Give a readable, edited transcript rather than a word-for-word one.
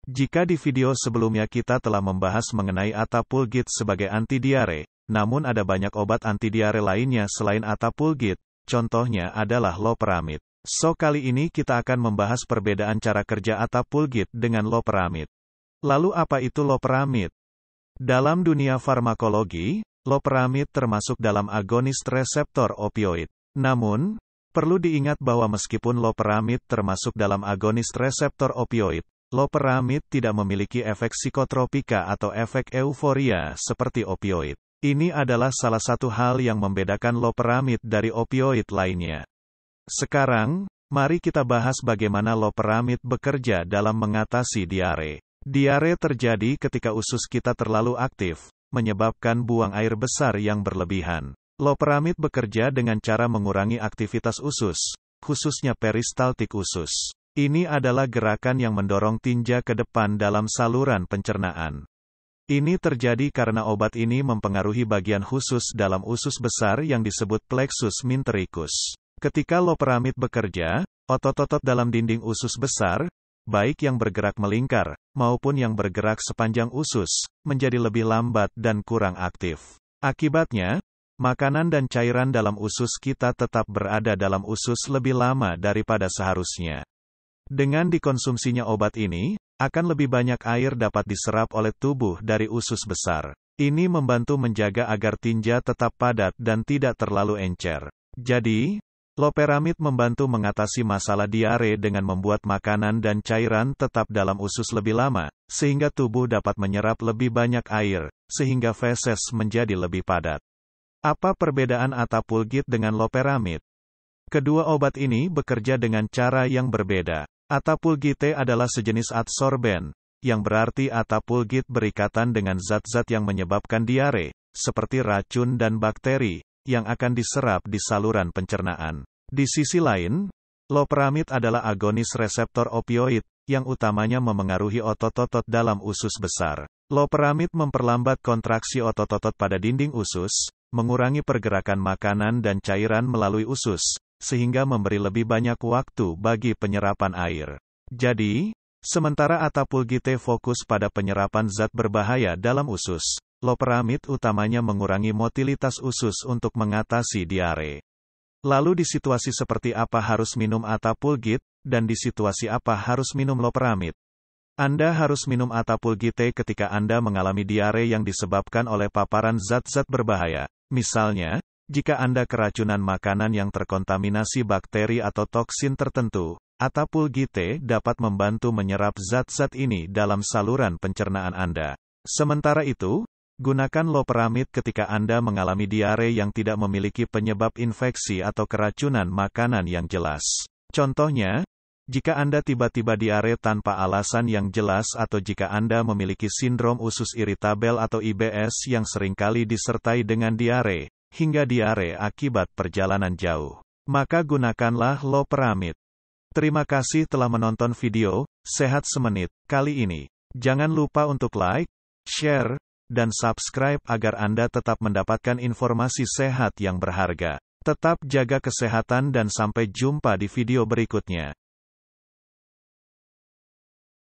Jika di video sebelumnya kita telah membahas mengenai Attapulgite sebagai anti diare, namun ada banyak obat anti diare lainnya selain Attapulgite, contohnya adalah loperamide. So kali ini kita akan membahas perbedaan cara kerja Attapulgite dengan loperamide. Lalu apa itu loperamide? Dalam dunia farmakologi, loperamide termasuk dalam agonis reseptor opioid. Namun, perlu diingat bahwa meskipun loperamide termasuk dalam agonis reseptor opioid, loperamide tidak memiliki efek psikotropika atau efek euforia seperti opioid. Ini adalah salah satu hal yang membedakan loperamide dari opioid lainnya. Sekarang, mari kita bahas bagaimana loperamide bekerja dalam mengatasi diare. Diare terjadi ketika usus kita terlalu aktif, menyebabkan buang air besar yang berlebihan. Loperamide bekerja dengan cara mengurangi aktivitas usus, khususnya peristaltik usus. Ini adalah gerakan yang mendorong tinja ke depan dalam saluran pencernaan. Ini terjadi karena obat ini mempengaruhi bagian khusus dalam usus besar yang disebut plexus mintericus. Ketika loperamide bekerja, otot-otot dalam dinding usus besar, baik yang bergerak melingkar, maupun yang bergerak sepanjang usus, menjadi lebih lambat dan kurang aktif. Akibatnya, makanan dan cairan dalam usus kita tetap berada dalam usus lebih lama daripada seharusnya. Dengan dikonsumsinya obat ini, akan lebih banyak air dapat diserap oleh tubuh dari usus besar. Ini membantu menjaga agar tinja tetap padat dan tidak terlalu encer. Jadi, loperamide membantu mengatasi masalah diare dengan membuat makanan dan cairan tetap dalam usus lebih lama, sehingga tubuh dapat menyerap lebih banyak air, sehingga feses menjadi lebih padat. Apa perbedaan Attapulgite dengan loperamide? Kedua obat ini bekerja dengan cara yang berbeda. Attapulgite adalah sejenis adsorben, yang berarti Attapulgite berikatan dengan zat-zat yang menyebabkan diare, seperti racun dan bakteri, yang akan diserap di saluran pencernaan. Di sisi lain, loperamide adalah agonis reseptor opioid, yang utamanya memengaruhi otot-otot dalam usus besar. Loperamide memperlambat kontraksi otot-otot pada dinding usus, mengurangi pergerakan makanan dan cairan melalui usus, sehingga memberi lebih banyak waktu bagi penyerapan air. Jadi, sementara Attapulgite fokus pada penyerapan zat berbahaya dalam usus, loperamide utamanya mengurangi motilitas usus untuk mengatasi diare. Lalu di situasi seperti apa harus minum Attapulgite, dan di situasi apa harus minum loperamide? Anda harus minum Attapulgite ketika Anda mengalami diare yang disebabkan oleh paparan zat-zat berbahaya. Misalnya, jika Anda keracunan makanan yang terkontaminasi bakteri atau toksin tertentu, Attapulgite dapat membantu menyerap zat-zat ini dalam saluran pencernaan Anda. Sementara itu, gunakan loperamide ketika Anda mengalami diare yang tidak memiliki penyebab infeksi atau keracunan makanan yang jelas. Contohnya, jika Anda tiba-tiba diare tanpa alasan yang jelas atau jika Anda memiliki sindrom usus iritabel atau IBS yang seringkali disertai dengan diare, hingga diare akibat perjalanan jauh, maka gunakanlah loperamide. Terima kasih telah menonton video Sehat Semenit kali ini. Jangan lupa untuk like, share, dan subscribe agar Anda tetap mendapatkan informasi sehat yang berharga. Tetap jaga kesehatan dan sampai jumpa di video berikutnya.